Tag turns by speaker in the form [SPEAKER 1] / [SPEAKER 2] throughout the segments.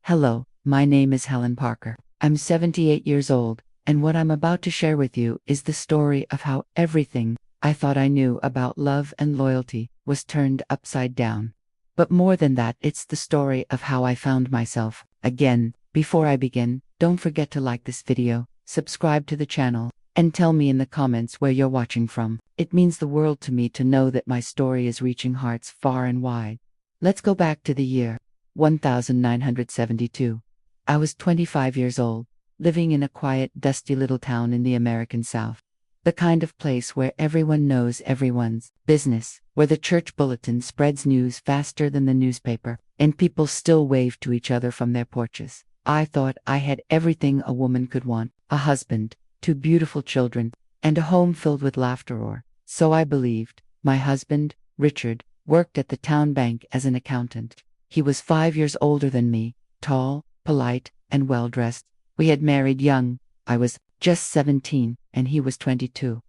[SPEAKER 1] Hello, my name is Helen Parker. I'm 78 years old, and what I'm about to share with you is the story of how everything I thought I knew about love and loyalty was turned upside down. But more than that, it's the story of how I found myself again. Before I begin, don't forget to like this video, subscribe to the channel, and tell me in the comments where you're watching from. It means the world to me to know that my story is reaching hearts far and wide. Let's go back to the year 1972. I was 25 years old, living in a quiet, dusty little town in the American South. The kind of place where everyone knows everyone's business, where the church bulletin spreads news faster than the newspaper, and people still wave to each other from their porches. I thought I had everything a woman could want: a husband, 2 beautiful children, and a home filled with laughter, or so I believed. My husband, Richard, worked at the town bank as an accountant. He was 5 years older than me, tall, polite, and well-dressed. We had married young. I was just 17, and he was 22.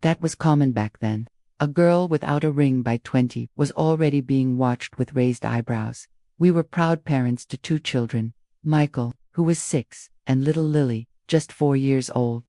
[SPEAKER 1] That was common back then. A girl without a ring by 20 was already being watched with raised eyebrows. We were proud parents to 2 children, Michael, who was 6, and little Lily, just 4 years old.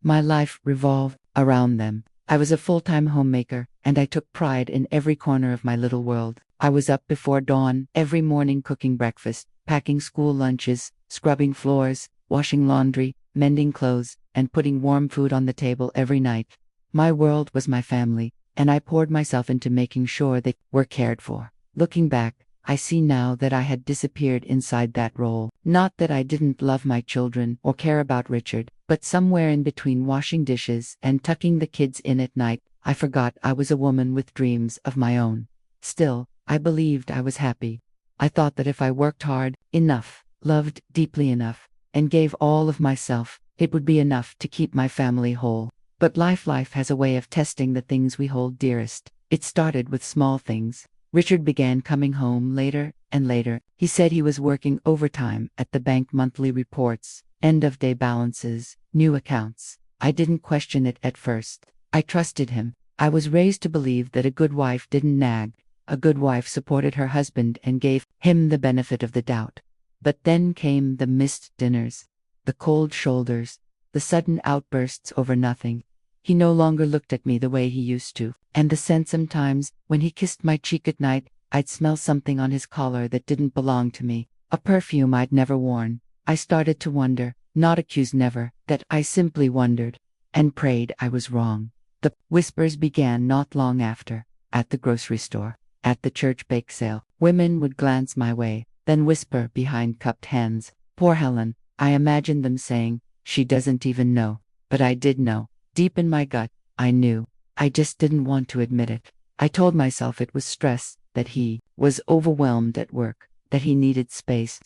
[SPEAKER 1] My life revolved around them. I was a full-time homemaker, and I took pride in every corner of my little world. I was up before dawn every morning, cooking breakfast, packing school lunches, scrubbing floors, washing laundry, mending clothes, and putting warm food on the table every night. My world was my family, and I poured myself into making sure they were cared for. Looking back, I see now that I had disappeared inside that role. Not that I didn't love my children or care about Richard, but somewhere in between washing dishes and tucking the kids in at night, I forgot I was a woman with dreams of my own. Still, I believed I was happy. I thought that if I worked hard enough, loved deeply enough, and gave all of myself, it would be enough to keep my family whole. But life has a way of testing the things we hold dearest. It started with small things. Richard began coming home later and later. He said he was working overtime at the bank: monthly reports, end-of-day balances, new accounts. I didn't question it at first. I trusted him. I was raised to believe that a good wife didn't nag. A good wife supported her husband and gave him the benefit of the doubt. But then came the missed dinners, the cold shoulders, the sudden outbursts over nothing. He no longer looked at me the way he used to, and the sense sometimes, when he kissed my cheek at night, I'd smell something on his collar that didn't belong to me, a perfume I'd never worn. I started to wonder, not accuse, never, that I simply wondered, and prayed I was wrong. The whispers began not long after. At the grocery store, at the church bake sale, women would glance my way, then whisper behind cupped hands, "Poor Helen." I imagined them saying, "She doesn't even know." But I did know. Deep in my gut, I knew. I just didn't want to admit it. I told myself it was stress, that he was overwhelmed at work, that he needed space.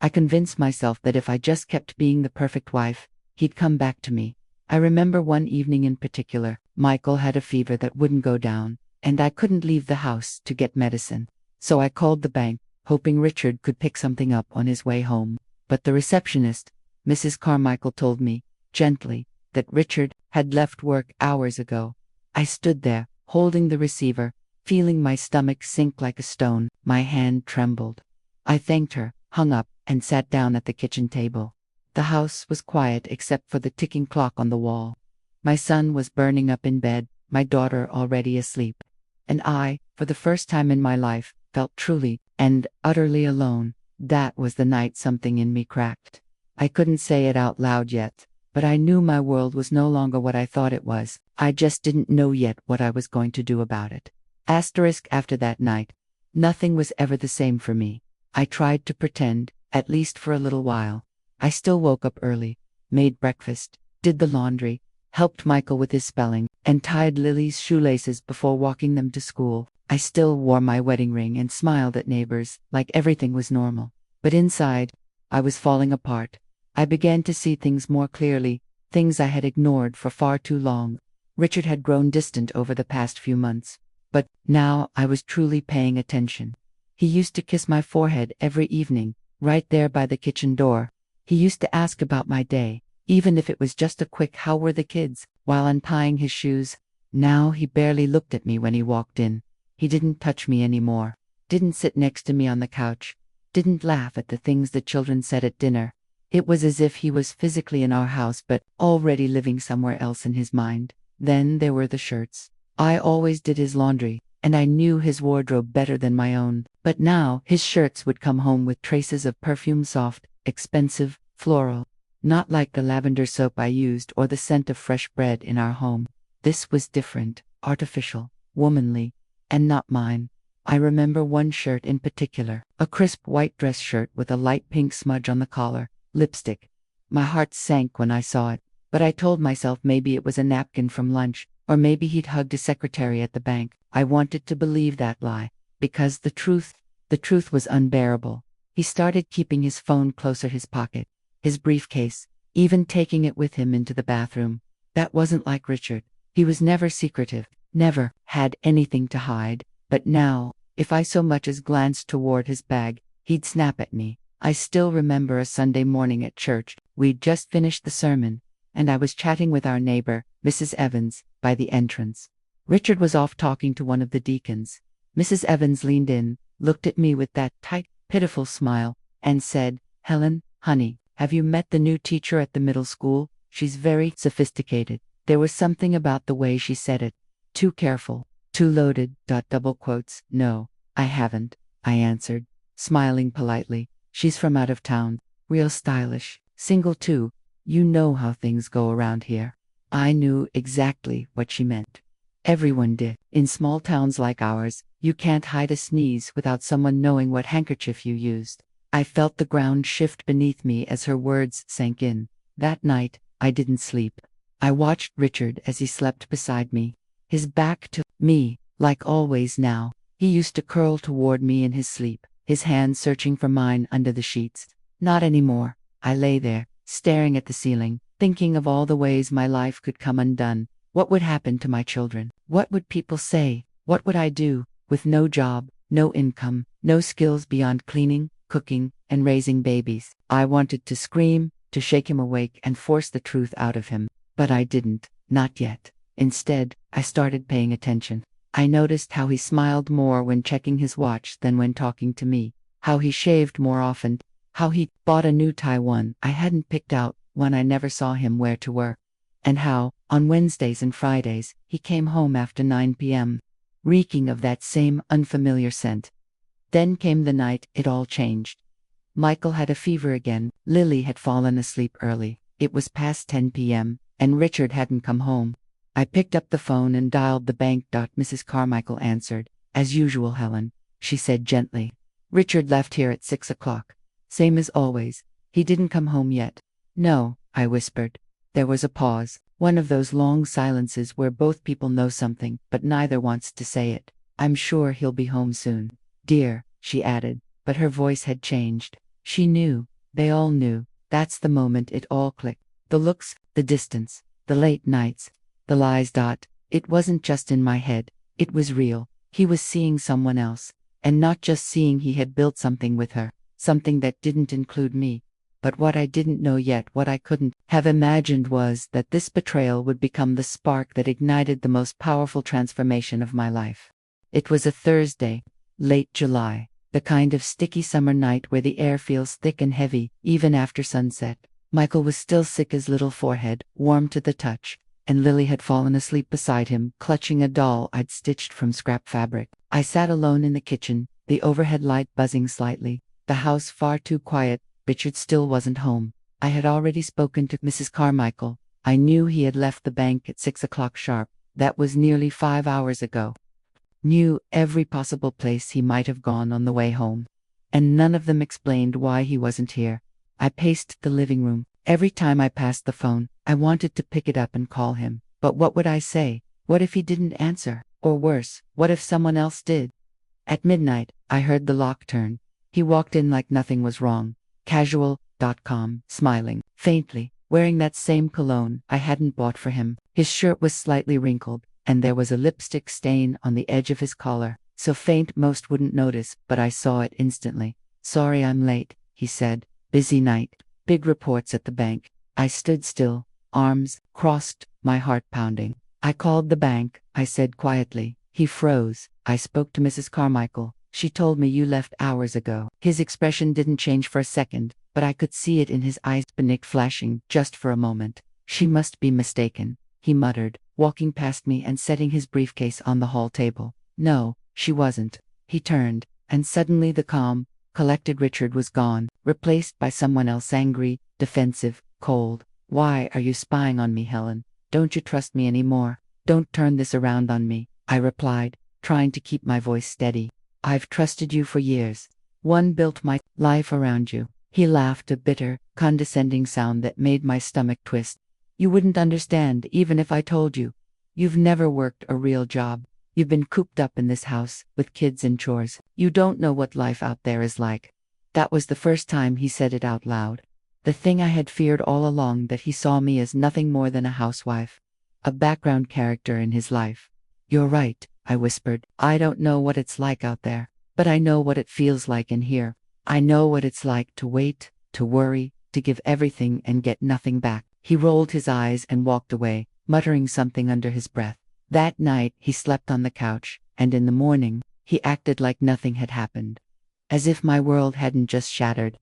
[SPEAKER 1] I convinced myself that if I just kept being the perfect wife, he'd come back to me. I remember one evening in particular. Michael had a fever that wouldn't go down, and I couldn't leave the house to get medicine. So I called the bank, hoping Richard could pick something up on his way home. But the receptionist, Mrs. Carmichael, told me, gently, that Richard had left work hours ago. I stood there, holding the receiver, feeling my stomach sink like a stone. My hand trembled. I thanked her, hung up, and sat down at the kitchen table. The house was quiet except for the ticking clock on the wall. My son was burning up in bed, my daughter already asleep. And I, for the first time in my life, felt truly and utterly alone. That was the night something in me cracked. I couldn't say it out loud yet, but I knew my world was no longer what I thought it was. I just didn't know yet what I was going to do about it. After that night, nothing was ever the same for me. I tried to pretend, at least for a little while. I still woke up early, made breakfast, did the laundry, helped Michael with his spelling, and tied Lily's shoelaces before walking them to school. I still wore my wedding ring and smiled at neighbors, like everything was normal. But inside, I was falling apart. I began to see things more clearly, things I had ignored for far too long. Richard had grown distant over the past few months, but now I was truly paying attention. He used to kiss my forehead every evening, right there by the kitchen door. He used to ask about my day, even if it was just a quick "How were the kids?" while untying his shoes. Now he barely looked at me when he walked in. He didn't touch me anymore, didn't sit next to me on the couch, didn't laugh at the things the children said at dinner. It was as if he was physically in our house but already living somewhere else in his mind. Then there were the shirts. I always did his laundry, and I knew his wardrobe better than my own. But now his shirts would come home with traces of perfume, soft, expensive, floral. Not like the lavender soap I used or the scent of fresh bread in our home. This was different, artificial, womanly, and not mine. I remember one shirt in particular, a crisp white dress shirt with a light pink smudge on the collar, lipstick. My heart sank when I saw it, but I told myself maybe it was a napkin from lunch, or maybe he'd hugged his secretary at the bank. I wanted to believe that lie, because the truth was unbearable. He started keeping his phone closer his pocket, his briefcase, even taking it with him into the bathroom. That wasn't like Richard. He was never secretive, never had anything to hide. But now, if I so much as glanced toward his bag, he'd snap at me. I still remember a Sunday morning at church. We'd just finished the sermon, and I was chatting with our neighbor, Mrs. Evans, by the entrance. Richard was off talking to one of the deacons. Mrs. Evans leaned in, looked at me with that tight, pitiful smile, and said, "Helen, honey, have you met the new teacher at the middle school? She's very sophisticated." There was something about the way she said it. Too careful. Too loaded. Double quotes. "No, I haven't," I answered, smiling politely. "She's from out of town. Real stylish. Single too. You know how things go around here." I knew exactly what she meant. Everyone did. In small towns like ours, you can't hide a sneeze without someone knowing what handkerchief you used. I felt the ground shift beneath me as her words sank in. That night, I didn't sleep. I watched Richard as he slept beside me, his back to me, like always now. He used to curl toward me in his sleep, his hands searching for mine under the sheets. Not anymore. I lay there, staring at the ceiling, thinking of all the ways my life could come undone. What would happen to my children? What would people say? What would I do, with no job, no income, no skills beyond cleaning, cooking, and raising babies? I wanted to scream, to shake him awake and force the truth out of him. But I didn't, not yet. Instead, I started paying attention. I noticed how he smiled more when checking his watch than when talking to me, how he shaved more often, how he bought a new tie, one I hadn't picked out, one I never saw him wear to work, and how, on Wednesdays and Fridays, he came home after 9 p.m., reeking of that same unfamiliar scent. Then came the night it all changed. Michael had a fever again, Lily had fallen asleep early, it was past 10 p.m., and Richard hadn't come home. I picked up the phone and dialed the bank. Mrs. Carmichael answered. "As usual, Helen," she said gently. "Richard left here at 6 o'clock. Same as always. He didn't come home yet." "No," I whispered. There was a pause, one of those long silences where both people know something, but neither wants to say it. "I'm sure he'll be home soon, dear," she added, but her voice had changed. She knew. They all knew. That's the moment it all clicked. The looks, the distance, the late nights, the lies. It wasn't just in my head, it was real. He was seeing someone else, and not just seeing. He had built something with her, something that didn't include me. But what I didn't know yet, what I couldn't have imagined, was that this betrayal would become the spark that ignited the most powerful transformation of my life. It was a Thursday, late July, the kind of sticky summer night where the air feels thick and heavy, even after sunset. Michael was still sick, his little forehead warm to the touch, and Lily had fallen asleep beside him, clutching a doll I'd stitched from scrap fabric. I sat alone in the kitchen, the overhead light buzzing slightly, the house far too quiet. Richard still wasn't home. I had already spoken to Mrs. Carmichael. I knew he had left the bank at 6 o'clock sharp. That was nearly 5 hours ago. Knew every possible place he might have gone on the way home. And none of them explained why he wasn't here. I paced the living room. Every time I passed the phone, I wanted to pick it up and call him. But what would I say? What if he didn't answer? Or worse, what if someone else did? At midnight, I heard the lock turn. He walked in like nothing was wrong. Casual, calm, smiling, faintly, wearing that same cologne I hadn't bought for him. His shirt was slightly wrinkled, and there was a lipstick stain on the edge of his collar, so faint most wouldn't notice, but I saw it instantly. "Sorry I'm late," he said. "Busy night. Big reports at the bank." I stood still, arms crossed, my heart pounding. "I called the bank," I said quietly. He froze. "I spoke to Mrs. Carmichael. She told me you left hours ago. His expression didn't change for a second, but I could see it in his eyes, panic flashing just for a moment. She must be mistaken, he muttered, walking past me and setting his briefcase on the hall table. No, she wasn't. He turned, and suddenly the calm, collected Richard was gone, replaced by someone else, angry, defensive, cold. Why are you spying on me, Helen? Don't you trust me anymore? Don't turn this around on me, I replied, trying to keep my voice steady. I've trusted you for years. One built my life around you. He laughed, a bitter, condescending sound that made my stomach twist. You wouldn't understand even if I told you. You've never worked a real job. You've been cooped up in this house, with kids and chores. You don't know what life out there is like. That was the first time he said it out loud. The thing I had feared all along, that he saw me as nothing more than a housewife. A background character in his life. You're right, I whispered. I don't know what it's like out there, but I know what it feels like in here. I know what it's like to wait, to worry, to give everything and get nothing back. He rolled his eyes and walked away, muttering something under his breath. That night he slept on the couch, and in the morning, he acted like nothing had happened. As if my world hadn't just shattered.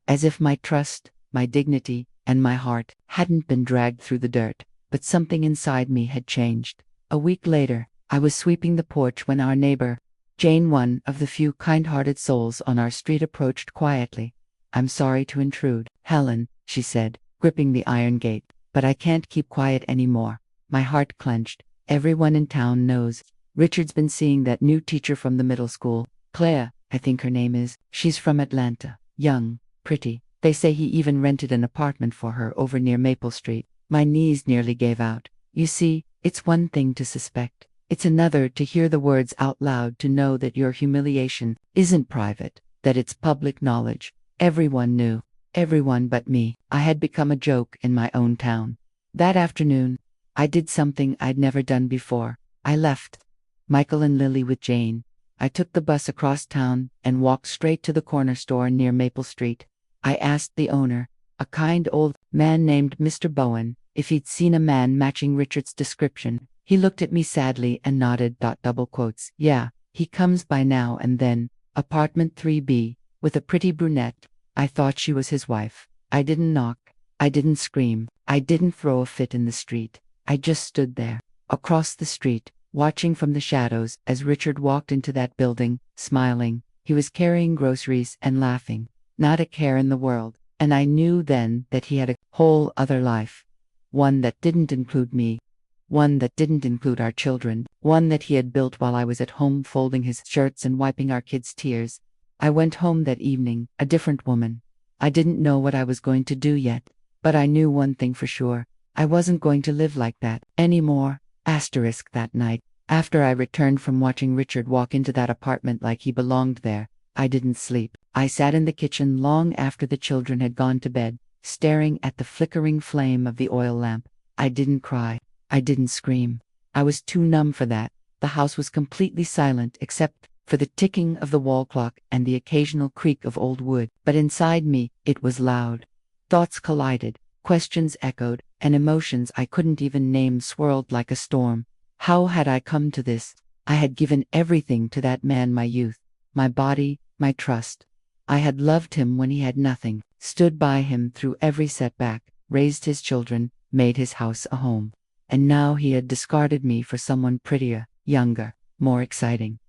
[SPEAKER 1] As if my trust, my dignity, and my heart hadn't been dragged through the dirt. But something inside me had changed. A week later, I was sweeping the porch when our neighbor, Jane, one of the few kind-hearted souls on our street, approached quietly. I'm sorry to intrude, Helen, she said, gripping the iron gate, but I can't keep quiet anymore. My heart clenched. Everyone in town knows. Richard's been seeing that new teacher from the middle school, Claire, I think her name is. She's from Atlanta. Young, pretty. They say he even rented an apartment for her over near Maple Street. My knees nearly gave out. You see, it's one thing to suspect. It's another to hear the words out loud, to know that your humiliation isn't private, that it's public knowledge. Everyone knew. Everyone but me. I had become a joke in my own town. That afternoon, I did something I'd never done before. I left Michael and Lily with Jane. I took the bus across town and walked straight to the corner store near Maple Street. I asked the owner, a kind old man named Mr. Bowen, if he'd seen a man matching Richard's description. He looked at me sadly and nodded. Double quotes. Yeah, he comes by now and then. Apartment 3B, with a pretty brunette. I thought she was his wife. I didn't knock. I didn't scream. I didn't throw a fit in the street. I just stood there, across the street, watching from the shadows as Richard walked into that building, smiling. He was carrying groceries and laughing. Not a care in the world. And I knew then that he had a whole other life. One that didn't include me. One that didn't include our children. One that he had built while I was at home folding his shirts and wiping our kids' tears. I went home that evening, a different woman. I didn't know what I was going to do yet, but I knew one thing for sure. I wasn't going to live like that anymore. Asterisk that night, after I returned from watching Richard walk into that apartment like he belonged there, I didn't sleep. I sat in the kitchen long after the children had gone to bed, staring at the flickering flame of the oil lamp. I didn't cry. I didn't scream. I was too numb for that. The house was completely silent except for the ticking of the wall clock and the occasional creak of old wood. But inside me, it was loud. Thoughts collided, questions echoed, and emotions I couldn't even name swirled like a storm. How had I come to this? I had given everything to that man, my youth, my body, my trust. I had loved him when he had nothing, stood by him through every setback, raised his children, made his house a home. And now he had discarded me for someone prettier, younger, more exciting.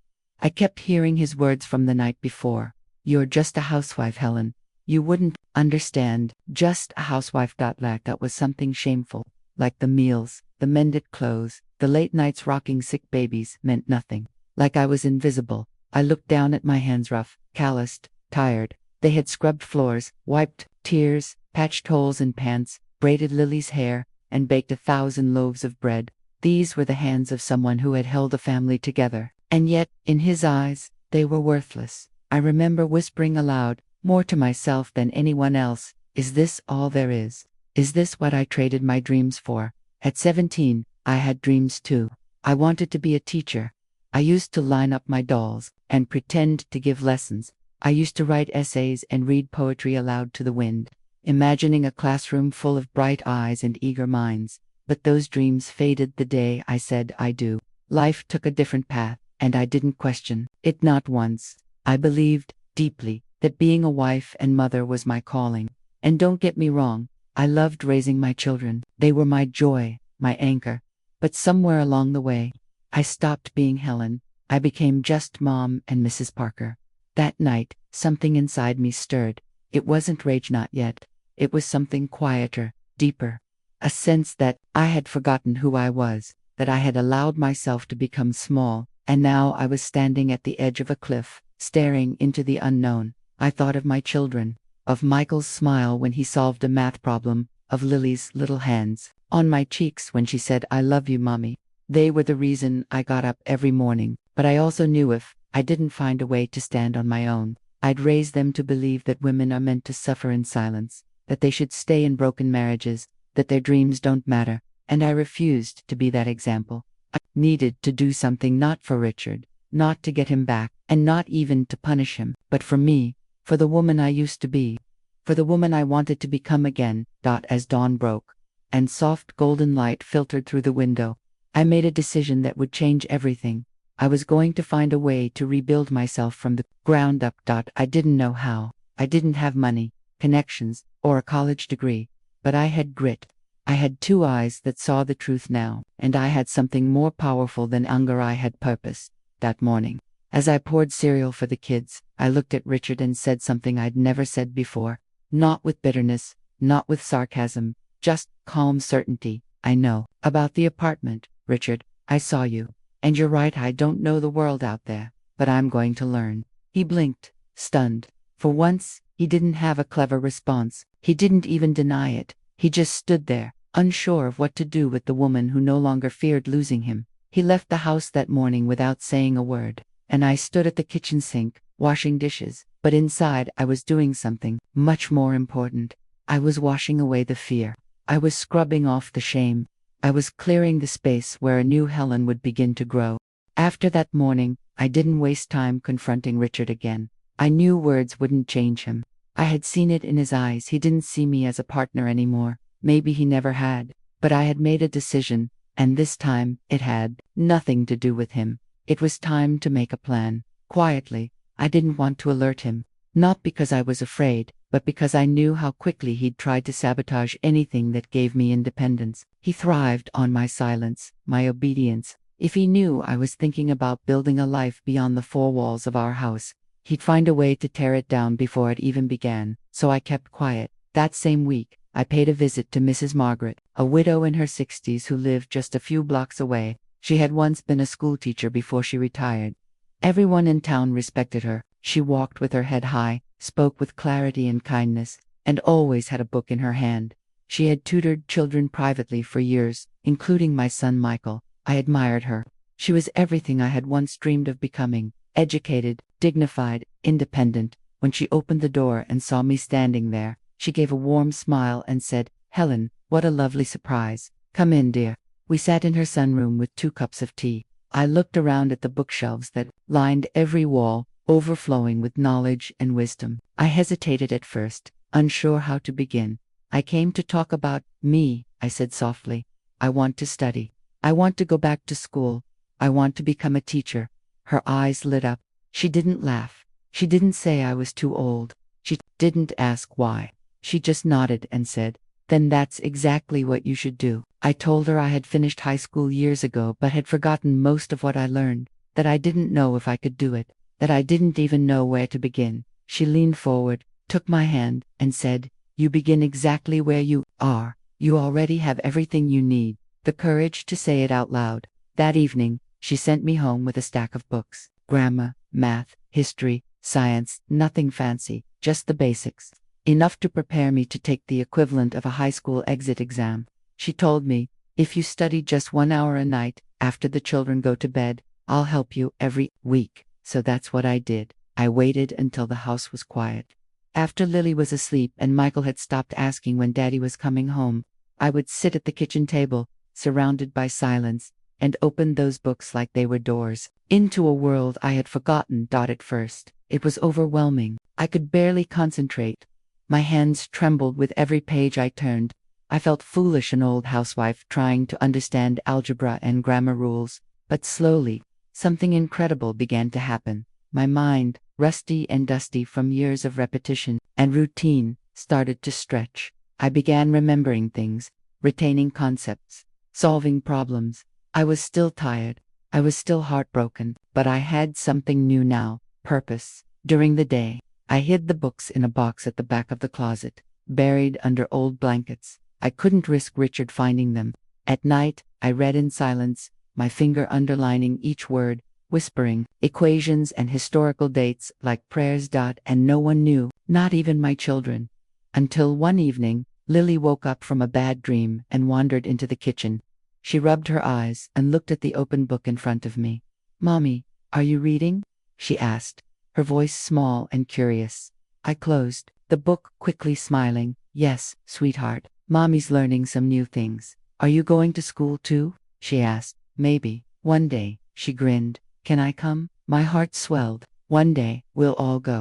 [SPEAKER 1] I kept hearing his words from the night before. You're just a housewife, Helen. You wouldn't understand. Just a housewife. Like that was something shameful. Like the meals, the mended clothes, the late nights rocking sick babies meant nothing. Like I was invisible. I looked down at my hands, rough, calloused, tired. They had scrubbed floors, wiped tears, patched holes in pants, braided Lily's hair, and baked 1,000 loaves of bread. These were the hands of someone who had held a family together. And yet, in his eyes, they were worthless. I remember whispering aloud, more to myself than anyone else, is this all there is? Is this what I traded my dreams for? At 17, I had dreams too. I wanted to be a teacher. I used to line up my dolls and pretend to give lessons. I used to write essays and read poetry aloud to the wind, imagining a classroom full of bright eyes and eager minds. But those dreams faded the day I said I do. Life took a different path, and I didn't question it, not once. I believed, deeply, that being a wife and mother was my calling. And don't get me wrong, I loved raising my children. They were my joy, my anchor. But somewhere along the way, I stopped being Helen. I became just Mom and Mrs. Parker. That night, something inside me stirred. It wasn't rage, not yet. It was something quieter, deeper. A sense that I had forgotten who I was, that I had allowed myself to become small, and now I was standing at the edge of a cliff, staring into the unknown. I thought of my children, of Michael's smile when he solved a math problem, of Lily's little hands on my cheeks when she said, "I love you, Mommy." They were the reason I got up every morning, but I also knew if I didn't find a way to stand on my own, I'd raise them to believe that women are meant to suffer in silence, that they should stay in broken marriages, that their dreams don't matter, and I refused to be that example. I needed to do something, not for Richard, not to get him back, and not even to punish him, but for me, for the woman I used to be, for the woman I wanted to become again. As dawn broke, and soft golden light filtered through the window, I made a decision that would change everything. I was going to find a way to rebuild myself from the ground up. I didn't know how. I didn't have money, connections, or a college degree, but I had grit. I had two eyes that saw the truth now, and I had something more powerful than anger. I had purpose. That morning, as I poured cereal for the kids, I looked at Richard and said something I'd never said before, not with bitterness, not with sarcasm, just calm certainty. "I know about the apartment, Richard. I saw you. And you're right, I don't know the world out there, but I'm going to learn." He blinked, stunned. For once, he didn't have a clever response. He didn't even deny it. He just stood there, unsure of what to do with the woman who no longer feared losing him. He left the house that morning without saying a word, and I stood at the kitchen sink, washing dishes. But inside, I was doing something much more important. I was washing away the fear. I was scrubbing off the shame. I was clearing the space where a new Helen would begin to grow. After that morning, I didn't waste time confronting Richard again. I knew words wouldn't change him. I had seen it in his eyes. He didn't see me as a partner anymore. Maybe he never had. But I had made a decision, and this time, it had nothing to do with him. It was time to make a plan. Quietly, I didn't want to alert him. Not because I was afraid, but because I knew how quickly he'd tried to sabotage anything that gave me independence. He thrived on my silence, my obedience. If he knew I was thinking about building a life beyond the four walls of our house, he'd find a way to tear it down before it even began. So I kept quiet. That same week, I paid a visit to Mrs. Margaret, a widow in her 60s who lived just a few blocks away. She had once been a schoolteacher before she retired. Everyone in town respected her. She walked with her head high, spoke with clarity and kindness, and always had a book in her hand. She had tutored children privately for years, including my son Michael. I admired her. She was everything I had once dreamed of becoming: educated, dignified, independent. When she opened the door and saw me standing there, she gave a warm smile and said, "Helen, what a lovely surprise. Come in, dear." We sat in her sunroom with 2 cups of tea. I looked around at the bookshelves that lined every wall, overflowing with knowledge and wisdom. I hesitated at first, unsure how to begin. "I came to talk about me," I said softly. "I want to study. I want to go back to school. I want to become a teacher." Her eyes lit up. She didn't laugh. She didn't say I was too old. She didn't ask why. She just nodded and said, "Then that's exactly what you should do." I told her I had finished high school years ago but had forgotten most of what I learned, that I didn't know if I could do it, that I didn't even know where to begin. She leaned forward, took my hand, and said, "You begin exactly where you are. You already have everything you need." The courage to say it out loud. That evening, she sent me home with a stack of books: grammar, math, history, science, nothing fancy, just the basics. Enough to prepare me to take the equivalent of a high school exit exam. She told me, "If you study just 1 hour a night, after the children go to bed, I'll help you every week." So that's what I did. I waited until the house was quiet. After Lily was asleep and Michael had stopped asking when Daddy was coming home, I would sit at the kitchen table, surrounded by silence, and open those books like they were doors into a world I had forgotten. At first, it was overwhelming. I could barely concentrate. My hands trembled with every page I turned. I felt foolish, an old housewife trying to understand algebra and grammar rules. But slowly, something incredible began to happen. My mind rusty and dusty from years of repetition and routine, started to stretch. I began remembering things, retaining concepts, solving problems. I was still tired. I was still heartbroken, but I had something new now: purpose. During the day, I hid the books in a box at the back of the closet, buried under old blankets. I couldn't risk Richard finding them. At night, I read in silence, my finger underlining each word, whispering equations and historical dates like prayers. And no one knew, not even my children. Until one evening, Lily woke up from a bad dream and wandered into the kitchen. She rubbed her eyes and looked at the open book in front of me. "Mommy, are you reading?" she asked, her voice small and curious. I closed the book, quickly smiling. "Yes, sweetheart, Mommy's learning some new things." "Are you going to school too?" she asked. "Maybe, one day," she grinned. "Can I come?" My heart swelled. "One day, we'll all go.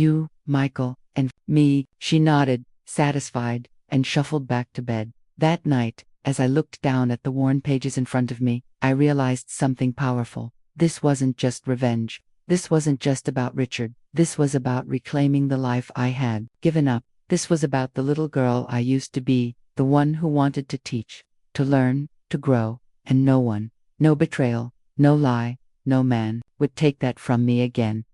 [SPEAKER 1] You, Michael, and me." She nodded, satisfied, and shuffled back to bed. That night, as I looked down at the worn pages in front of me, I realized something powerful. This wasn't just revenge. This wasn't just about Richard. This was about reclaiming the life I had given up. This was about the little girl I used to be, the one who wanted to teach, to learn, to grow, and no one, no betrayal, no lie, no man, would take that from me again.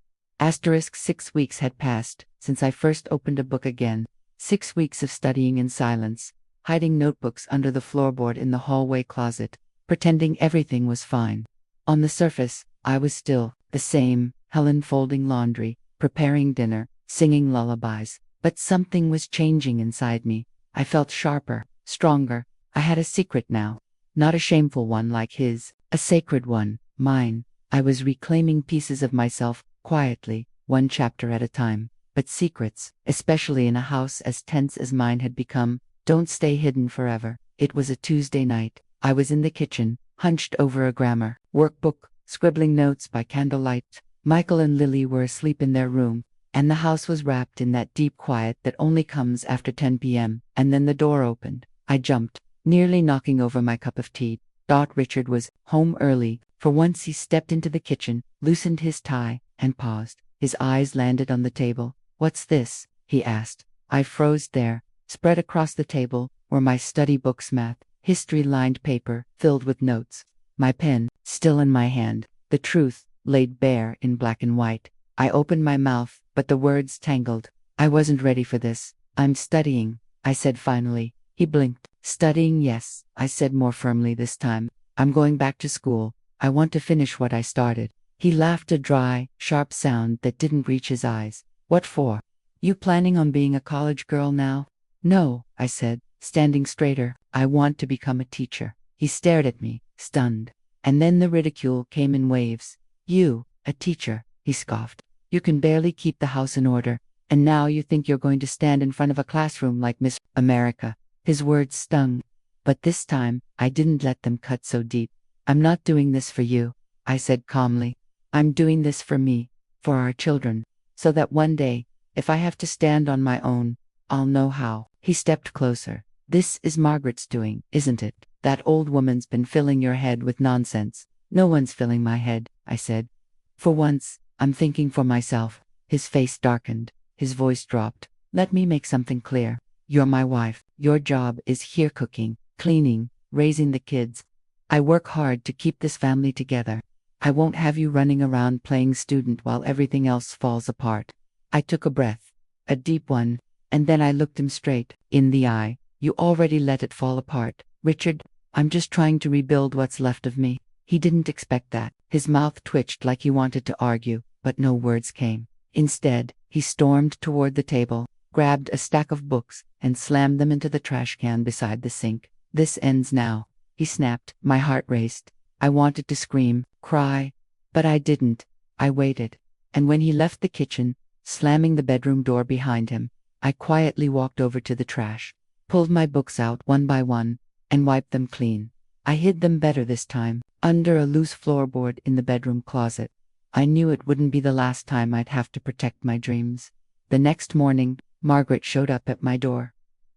[SPEAKER 1] 6 weeks had passed since I first opened a book again. 6 weeks of studying in silence, hiding notebooks under the floorboard in the hallway closet, pretending everything was fine. On the surface, I was still the same Helen, folding laundry, preparing dinner, singing lullabies. But something was changing inside me. I felt sharper, stronger. I had a secret now. Not a shameful one like his, a sacred one, mine. I was reclaiming pieces of myself, quietly, one chapter at a time. But secrets, especially in a house as tense as mine had become, don't stay hidden forever. It was a Tuesday night. I was in the kitchen, hunched over a grammar workbook, scribbling notes by candlelight. Michael and Lily were asleep in their room, and the house was wrapped in that deep quiet that only comes after 10 p.m. And then the door opened. I jumped, nearly knocking over my cup of tea. Thought Richard was home early. For once he stepped into the kitchen, loosened his tie, and paused. His eyes landed on the table. "What's this?" he asked. I froze there. Spread across the table were my study books, math, history-lined paper filled with notes. My pen, still in my hand, the truth, laid bare in black and white. I opened my mouth, but the words tangled. I wasn't ready for this. "I'm studying," I said finally. He blinked. "Studying, yes," I said more firmly this time. "I'm going back to school. I want to finish what I started." He laughed, a dry, sharp sound that didn't reach his eyes. "What for? You planning on being a college girl now?" "No," I said, standing straighter. "I want to become a teacher." He stared at me, stunned. And then the ridicule came in waves. "You, a teacher," he scoffed. "You can barely keep the house in order, and now you think you're going to stand in front of a classroom like Miss America." His words stung. But this time, I didn't let them cut so deep. "I'm not doing this for you," I said calmly. "I'm doing this for me, for our children, so that one day, if I have to stand on my own, I'll know how." He stepped closer. "This is Margaret's doing, isn't it? That old woman's been filling your head with nonsense." "No one's filling my head," I said. "For once, I'm thinking for myself." His face darkened. His voice dropped. "Let me make something clear. You're my wife. Your job is here, cooking, cleaning, raising the kids. I work hard to keep this family together. I won't have you running around playing student while everything else falls apart." I took a breath, a deep one, and then I looked him straight in the eye. "You already let it fall apart, Richard. I'm just trying to rebuild what's left of me." He didn't expect that. His mouth twitched like he wanted to argue, but no words came. Instead, he stormed toward the table, grabbed a stack of books, and slammed them into the trash can beside the sink. "This ends now," he snapped. My heart raced. I wanted to scream, cry, but I didn't. I waited. And when he left the kitchen, slamming the bedroom door behind him, I quietly walked over to the trash, pulled my books out one by one, and wiped them clean. I hid them better this time, under a loose floorboard in the bedroom closet. I knew it wouldn't be the last time I'd have to protect my dreams. The next morning, Margaret showed up at my door.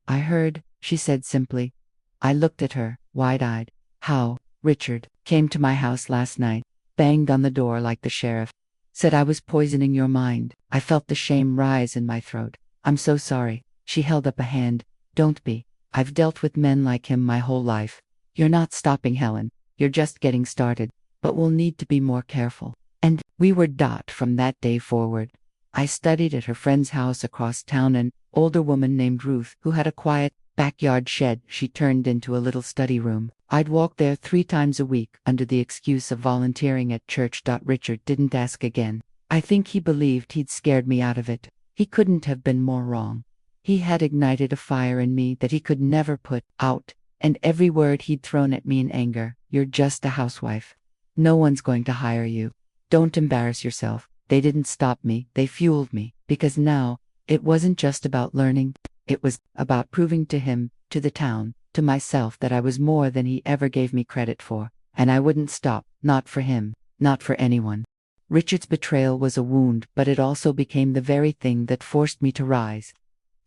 [SPEAKER 1] "I heard," she said simply. I looked at her, wide-eyed. "How?" "Richard came to my house last night, banged on the door like the sheriff. Said I was poisoning your mind. I felt the shame rise in my throat. I'm so sorry. She held up a hand. Don't be. I've dealt with men like him my whole life. You're not stopping, Helen. You're just getting started. But we'll need to be more careful. And we were from that day forward. I studied at her friend's house across town, an older woman named Ruth, who had a quiet backyard shed she turned into a little study room. I'd walk there 3 times a week under the excuse of volunteering at church. Richard didn't ask again. I think he believed he'd scared me out of it. He couldn't have been more wrong. He had ignited a fire in me that he could never put out, and every word he'd thrown at me in anger, "You're just a housewife. No one's going to hire you. Don't embarrass yourself." They didn't stop me, they fueled me, because now, it wasn't just about learning, it was about proving to him, to the town, to myself that I was more than he ever gave me credit for, and I wouldn't stop, not for him, not for anyone. Richard's betrayal was a wound, but it also became the very thing that forced me to rise.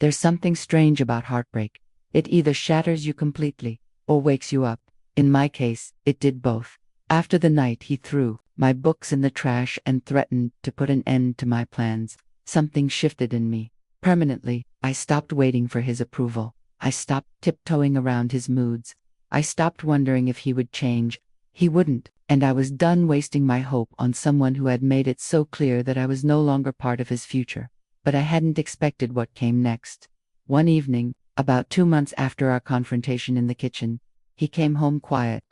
[SPEAKER 1] There's something strange about heartbreak. It either shatters you completely, or wakes you up. In my case, it did both. After the night he threw my books in the trash and threatened to put an end to my plans, something shifted in me. Permanently, I stopped waiting for his approval. I stopped tiptoeing around his moods. I stopped wondering if he would change. He wouldn't, and I was done wasting my hope on someone who had made it so clear that I was no longer part of his future. But I hadn't expected what came next. One evening, about 2 months after our confrontation in the kitchen, he came home quiet.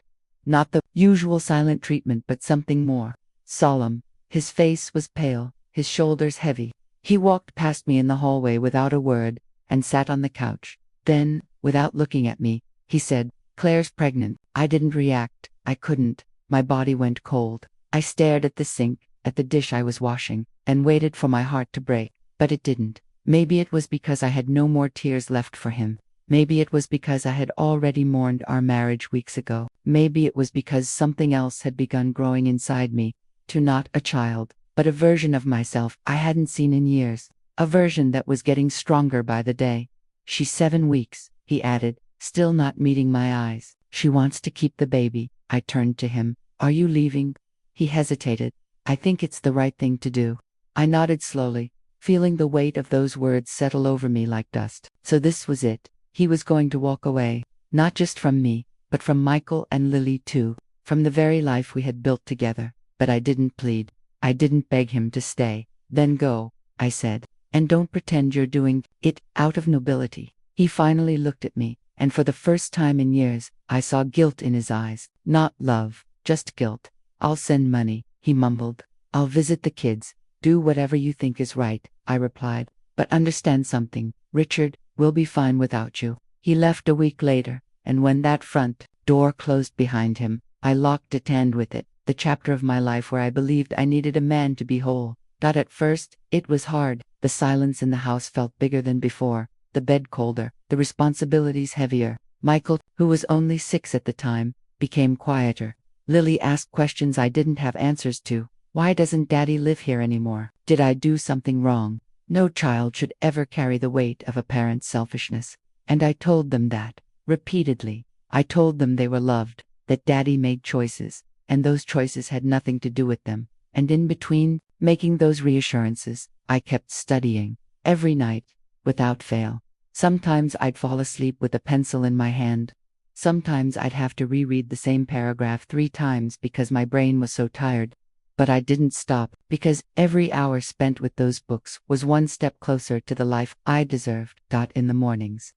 [SPEAKER 1] Not the usual silent treatment, but something more solemn. His face was pale, his shoulders heavy. He walked past me in the hallway without a word, and sat on the couch. Then, without looking at me, he said, "Claire's pregnant." I didn't react. I couldn't. My body went cold. I stared at the sink, at the dish I was washing, and waited for my heart to break. But it didn't. Maybe it was because I had no more tears left for him. Maybe it was because I had already mourned our marriage weeks ago. Maybe it was because something else had begun growing inside me, to not a child, but a version of myself I hadn't seen in years. A version that was getting stronger by the day. "She's 7 weeks, he added, still not meeting my eyes. "She wants to keep the baby." I turned to him. "Are you leaving?" He hesitated. "I think it's the right thing to do." I nodded slowly, feeling the weight of those words settle over me like dust. So this was it. He was going to walk away, not just from me, but from Michael and Lily too, from the very life we had built together. But I didn't plead. I didn't beg him to stay. "Then go," I said, "and don't pretend you're doing it out of nobility." He finally looked at me, and for the first time in years, I saw guilt in his eyes. Not love, just guilt. "I'll send money," he mumbled. "I'll visit the kids. Do whatever you think is right," I replied. "But understand something, Richard, we'll be fine without you." He left a week later, and when that front door closed behind him, I locked it, and with it, the chapter of my life where I believed I needed a man to be whole. At first, it was hard. The silence in the house felt bigger than before, the bed colder, the responsibilities heavier. Michael, who was only 6 at the time, became quieter. Lily asked questions I didn't have answers to. "Why doesn't Daddy live here anymore? Did I do something wrong?" No child should ever carry the weight of a parent's selfishness. And I told them that, repeatedly. I told them they were loved, that Daddy made choices, and those choices had nothing to do with them. And in between, making those reassurances, I kept studying, every night, without fail. Sometimes I'd fall asleep with a pencil in my hand. Sometimes I'd have to reread the same paragraph 3 times because my brain was so tired. But I didn't stop, because every hour spent with those books was one step closer to the life I deserved. In the mornings,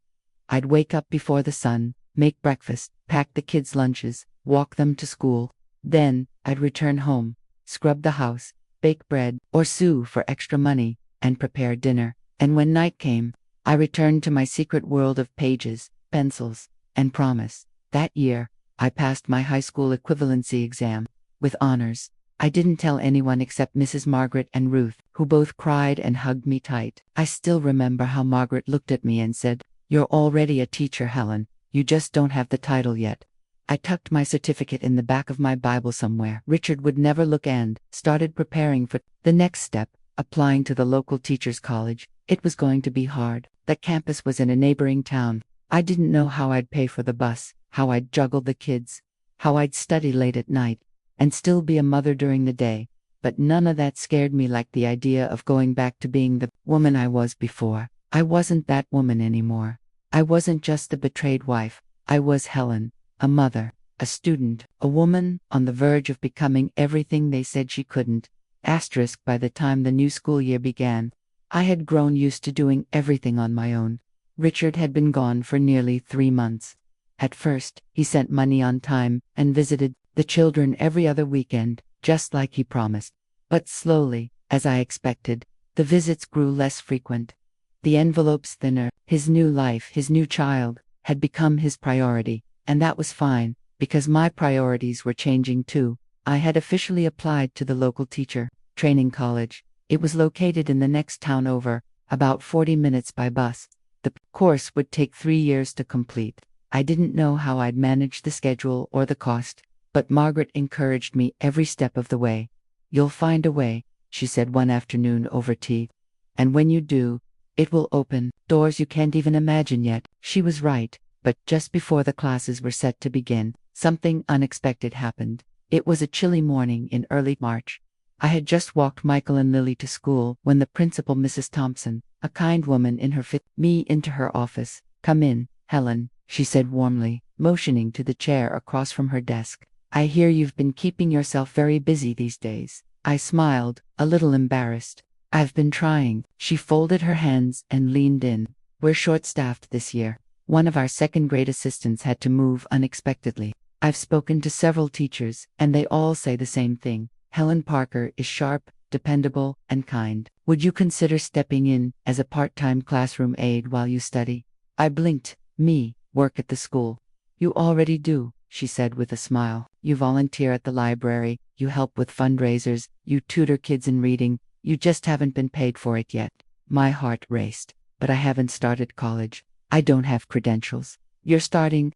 [SPEAKER 1] I'd wake up before the sun, make breakfast, pack the kids' lunches, walk them to school. Then, I'd return home, scrub the house, bake bread, or sue for extra money, and prepare dinner. And when night came, I returned to my secret world of pages, pencils, and promise. That year, I passed my high school equivalency exam, with honors. I didn't tell anyone except Mrs. Margaret and Ruth, who both cried and hugged me tight. I still remember how Margaret looked at me and said, "You're already a teacher, Helen. You just don't have the title yet." I tucked my certificate in the back of my Bible somewhere. Richard would never look, and started preparing for the next step, applying to the local teachers' college. It was going to be hard. The campus was in a neighboring town. I didn't know how I'd pay for the bus, how I'd juggle the kids, how I'd study late at night, and still be a mother during the day. but none of that scared me like the idea of going back to being the woman I was before. I wasn't that woman anymore. I wasn't just a betrayed wife. I was Helen, a mother, a student, a woman on the verge of becoming everything they said she couldn't. By the time the new school year began, I had grown used to doing everything on my own. Richard had been gone for nearly 3 months. At first, he sent money on time and visited the children every other weekend, just like he promised. But slowly, as I expected, the visits grew less frequent. The envelopes thinner. His new life, his new child, had become his priority, and that was fine, because my priorities were changing too. I had officially applied to the local teacher training college. It was located in the next town over, about 40 minutes by bus. The course would take 3 years to complete. I didn't know how I'd manage the schedule or the cost, but Margaret encouraged me every step of the way. "You'll find a way," she said one afternoon over tea. "And when you do, it will open doors you can't even imagine yet." She was right, but just before the classes were set to begin, something unexpected happened. It was a chilly morning in early March. I had just walked Michael and Lily to school when the principal, Mrs. Thompson, a kind woman in her me into her office. "Come in, Helen," she said warmly, motioning to the chair across from her desk. "I hear you've been keeping yourself very busy these days." I smiled, a little embarrassed. "I've been trying." She folded her hands and leaned in. "We're short-staffed this year. One of our second-grade assistants had to move unexpectedly. I've spoken to several teachers, and they all say the same thing. Helen Parker is sharp, dependable, and kind. Would you consider stepping in as a part-time classroom aide while you study?" I blinked. "Me, work at the school?" "You already do," she said with a smile. "You volunteer at the library, you help with fundraisers, you tutor kids in reading. You just haven't been paid for it yet." My heart raced. "But I haven't started college. I don't have credentials." "You're starting,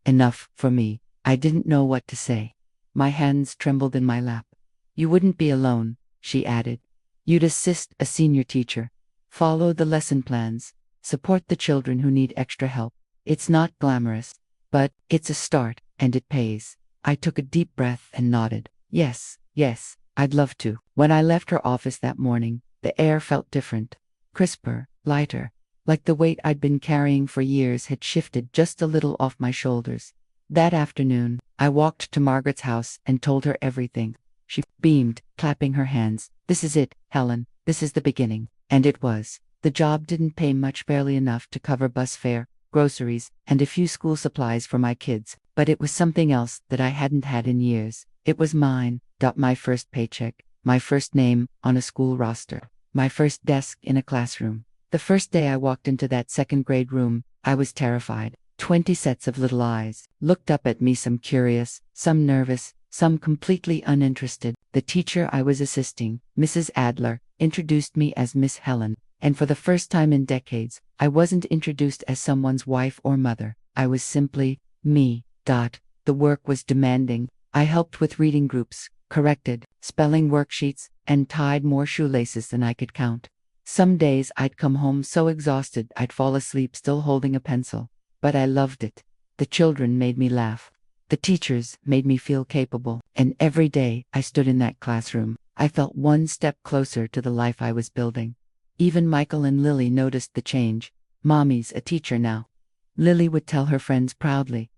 [SPEAKER 1] enough for me." I didn't know what to say. My hands trembled in my lap. "You wouldn't be alone," she added. "You'd assist a senior teacher, follow the lesson plans, support the children who need extra help. It's not glamorous, but it's a start, and it pays." I took a deep breath and nodded. Yes, I'd love to." When I left her office that morning, the air felt different. Crisper, lighter, like the weight I'd been carrying for years had shifted just a little off my shoulders. That afternoon, I walked to Margaret's house and told her everything. She beamed, clapping her hands. "This is it, Helen. This is the beginning." And it was. The job didn't pay much, barely enough to cover bus fare, groceries, and a few school supplies for my kids, but it was something else that I hadn't had in years. It was mine. My first paycheck, my first name on a school roster, my first desk in a classroom. The first day I walked into that second-grade room, I was terrified. 20 sets of little eyes looked up at me, some curious, some nervous, some completely uninterested. The teacher I was assisting, Mrs. Adler, introduced me as Miss Helen, and for the first time in decades, I wasn't introduced as someone's wife or mother. I was simply me. The work was demanding. I helped with reading groups, corrected spelling worksheets, and tied more shoelaces than I could count. Some days I'd come home so exhausted I'd fall asleep still holding a pencil. But I loved it. The children made me laugh. The teachers made me feel capable. And every day I stood in that classroom, I felt one step closer to the life I was building. Even Michael and Lily noticed the change. "Mommy's a teacher now," Lily would tell her friends proudly.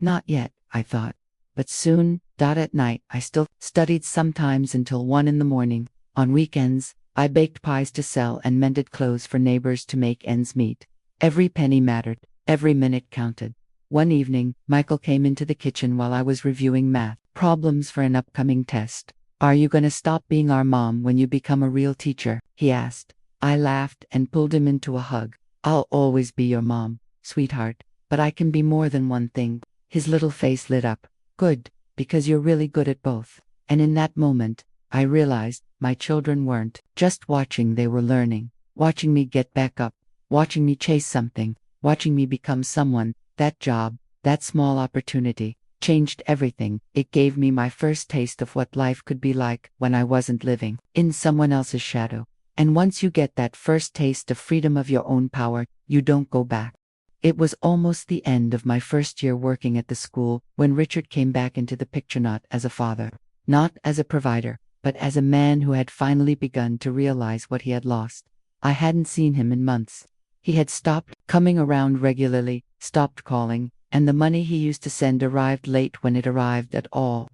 [SPEAKER 1] Not yet, I thought. But soon. At night, I still studied, sometimes until 1 in the morning. On weekends, I baked pies to sell and mended clothes for neighbors to make ends meet. Every penny mattered. Every minute counted. One evening, Michael came into the kitchen while I was reviewing math problems for an upcoming test. "Are you going to stop being our mom when you become a real teacher?" he asked. I laughed and pulled him into a hug. "I'll always be your mom, sweetheart, but I can be more than one thing." His little face lit up. "Good, because you're really good at both." And in that moment, I realized my children weren't just watching, they were learning, watching me get back up, watching me chase something, watching me become someone. That job, that small opportunity, changed everything. It gave me my first taste of what life could be like when I wasn't living in someone else's shadow. And once you get that first taste of freedom, of your own power, you don't go back. It was almost the end of my first year working at the school when Richard came back into the picture, not as a father, not as a provider, but as a man who had finally begun to realize what he had lost. I hadn't seen him in months. He had stopped coming around regularly, stopped calling, and the money he used to send arrived late when it arrived at all.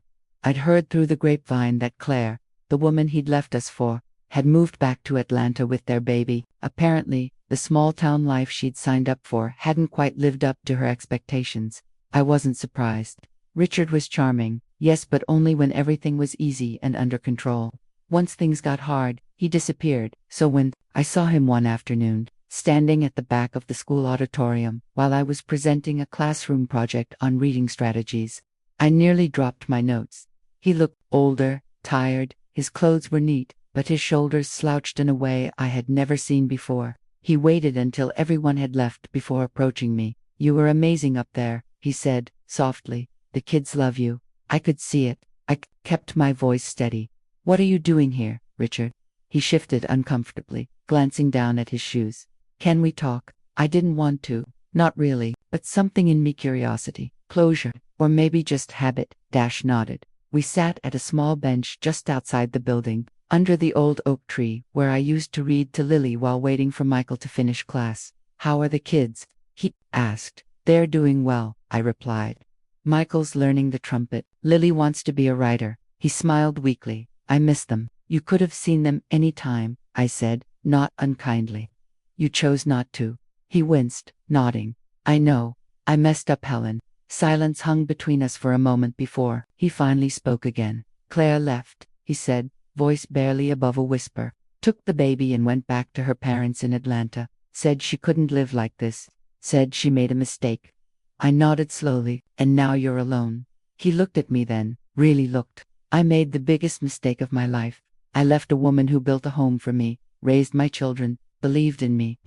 [SPEAKER 1] I'd heard through the grapevine that Claire, the woman he'd left us for, had moved back to Atlanta with their baby. Apparently, the small-town life she'd signed up for hadn't quite lived up to her expectations. I wasn't surprised. Richard was charming, yes, but only when everything was easy and under control. Once things got hard, he disappeared. So when I saw him one afternoon, standing at the back of the school auditorium while I was presenting a classroom project on reading strategies, I nearly dropped my notes. He looked older, tired, his clothes were neat, but his shoulders slouched in a way I had never seen before. He waited until everyone had left before approaching me. "You were amazing up there," he said, softly. "The kids love you." I could see it. I kept my voice steady. "What are you doing here, Richard?" He shifted uncomfortably, glancing down at his shoes. "Can we talk?" I didn't want to. Not really, but something in me curiosity, closure, or maybe just habit. Dash nodded. We sat at a small bench just outside the building, under the old oak tree, where I used to read to Lily while waiting for Michael to finish class. "How are the kids?" he asked. "They're doing well," I replied. "Michael's learning the trumpet. Lily wants to be a writer." He smiled weakly. "I miss them." "You could have seen them any time," I said, not unkindly. "You chose not to." He winced, nodding. "I know. I messed up, Helen." Silence hung between us for a moment before he finally spoke again. "Claire left," he said, voice barely above a whisper. "Took the baby and went back to her parents in Atlanta. Said she couldn't live like this. Said she made a mistake." I nodded slowly. "And now you're alone." He looked at me then, really looked. "I made the biggest mistake of my life. I left a woman who built a home for me, raised my children, believed in me.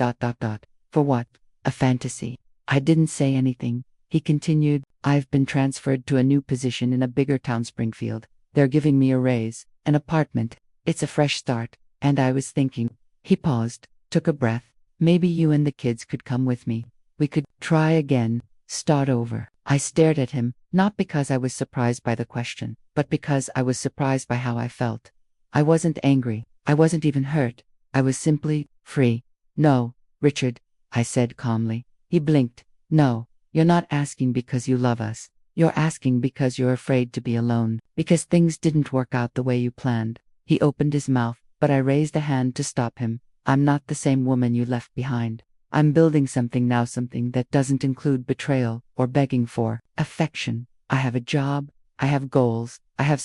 [SPEAKER 1] For what? A fantasy." I didn't say anything. He continued, "I've been transferred to a new position in a bigger town, Springfield. They're giving me a raise, an apartment. It's a fresh start, and I was thinking." He paused, took a breath. "Maybe you and the kids could come with me. We could try again, start over." I stared at him, not because I was surprised by the question, but because I was surprised by how I felt. I wasn't angry. I wasn't even hurt. I was simply free. "No, Richard," I said calmly. He blinked. "No. You're not asking because you love us. You're asking because you're afraid to be alone, because things didn't work out the way you planned." He opened his mouth, but I raised a hand to stop him. "I'm not the same woman you left behind. I'm building something now, something that doesn't include betrayal or begging for affection. I have a job. I have goals. I have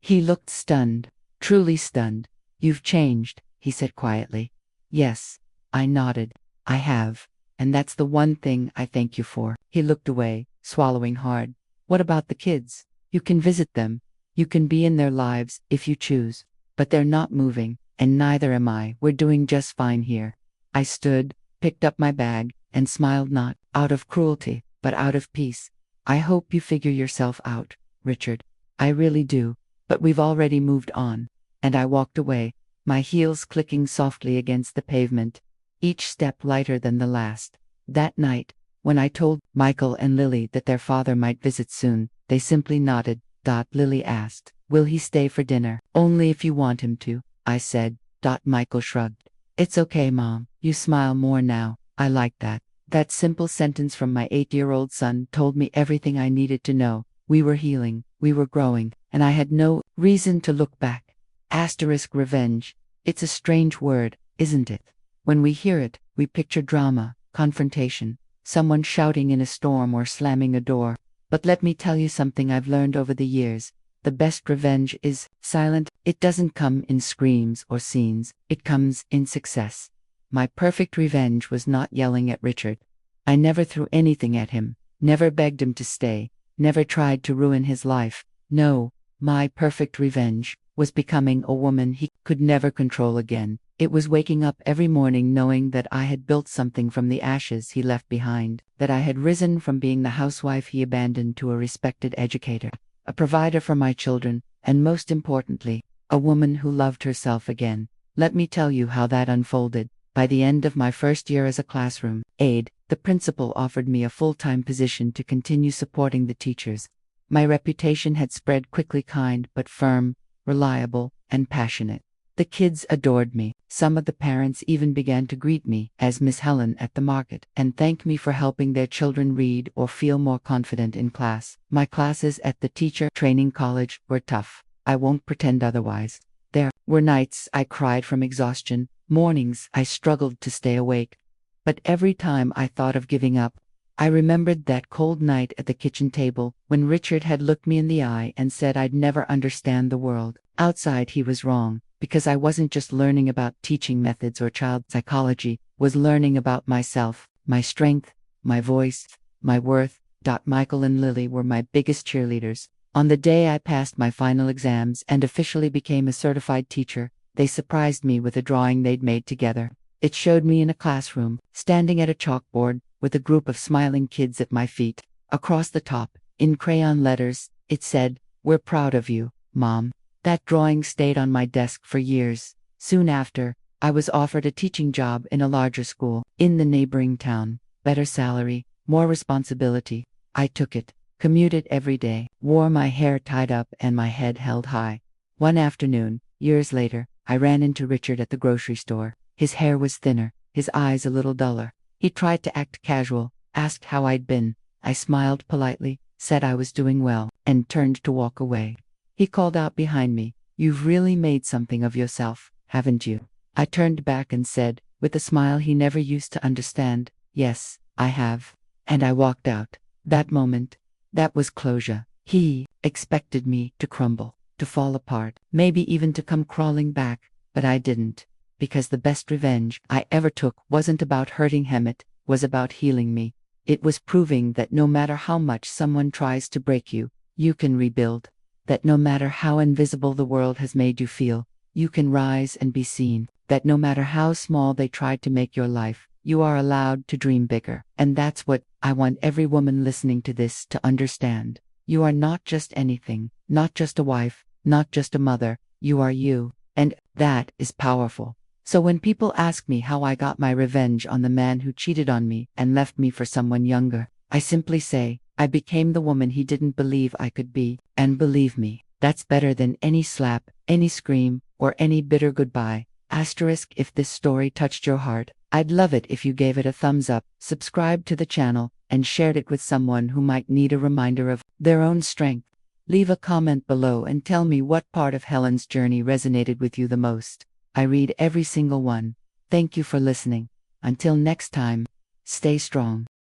[SPEAKER 1] He looked stunned, truly stunned. "You've changed," he said quietly. "Yes." I nodded. "I have. And that's the one thing I thank you for." He looked away, swallowing hard. "What about the kids? You can visit them. You can be in their lives if you choose. But they're not moving, and neither am I. We're doing just fine here." I stood, picked up my bag, and smiled, not out of cruelty, but out of peace. "I hope you figure yourself out, Richard. I really do. But we've already moved on." And I walked away, my heels clicking softly against the pavement, each step lighter than the last. That night, when I told Michael and Lily that their father might visit soon, they simply nodded. Lily asked, "Will he stay for dinner?" "Only if you want him to," I said. Michael shrugged. "It's okay, Mom. You smile more now." I like that. That simple sentence from my 8-year-old son told me everything I needed to know. We were healing, we were growing, and I had no reason to look back. Revenge. It's a strange word, isn't it? When we hear it, we picture drama, confrontation, someone shouting in a storm or slamming a door. But let me tell you something I've learned over the years. The best revenge is silent. It doesn't come in screams or scenes. It comes in success. My perfect revenge was not yelling at Richard. I never threw anything at him, never begged him to stay, never tried to ruin his life. No, my perfect revenge was becoming a woman he could never control again. It was waking up every morning knowing that I had built something from the ashes he left behind, that I had risen from being the housewife he abandoned to a respected educator, a provider for my children, and most importantly, a woman who loved herself again. Let me tell you how that unfolded. By the end of my first year as a classroom aide, the principal offered me a full-time position to continue supporting the teachers. My reputation had spread quickly, kind but firm, reliable, and passionate. The kids adored me. Some of the parents even began to greet me as Miss Helen at the market and thank me for helping their children read or feel more confident in class. My classes at the teacher training college were tough. I won't pretend otherwise. There were nights I cried from exhaustion, mornings I struggled to stay awake. But every time I thought of giving up, I remembered that cold night at the kitchen table when Richard had looked me in the eye and said I'd never understand the world. Outside he was wrong, because I wasn't just learning about teaching methods or child psychology, was learning about myself, my strength, my voice, my worth. Michael and Lily were my biggest cheerleaders. On the day I passed my final exams and officially became a certified teacher, they surprised me with a drawing they'd made together. It showed me in a classroom, standing at a chalkboard, with a group of smiling kids at my feet. Across the top, in crayon letters, it said, "We're proud of you, Mom." That drawing stayed on my desk for years. Soon after, I was offered a teaching job in a larger school, in the neighboring town. Better salary, more responsibility. I took it, commuted every day, wore my hair tied up and my head held high. One afternoon, years later, I ran into Richard at the grocery store. His hair was thinner, his eyes a little duller. He tried to act casual, asked how I'd been. I smiled politely, said I was doing well, and turned to walk away. He called out behind me, "You've really made something of yourself, haven't you?" I turned back and said, with a smile he never used to understand, "Yes, I have." And I walked out. That moment, that was closure. He expected me to crumble, to fall apart, maybe even to come crawling back, but I didn't. Because the best revenge I ever took wasn't about hurting him, it was about healing me. It was proving that no matter how much someone tries to break you, you can rebuild. That no matter how invisible the world has made you feel, you can rise and be seen. That no matter how small they tried to make your life, you are allowed to dream bigger. And that's what I want every woman listening to this to understand. You are not just anything, not just a wife, not just a mother, you are you. And that is powerful. So when people ask me how I got my revenge on the man who cheated on me and left me for someone younger, I simply say, I became the woman he didn't believe I could be. And believe me, that's better than any slap, any scream, or any bitter goodbye. Asterisk, if this story touched your heart, I'd love it if you gave it a thumbs up, subscribed to the channel, and shared it with someone who might need a reminder of their own strength. Leave a comment below and tell me what part of Helen's journey resonated with you the most. I read every single one. Thank you for listening. Until next time, stay strong.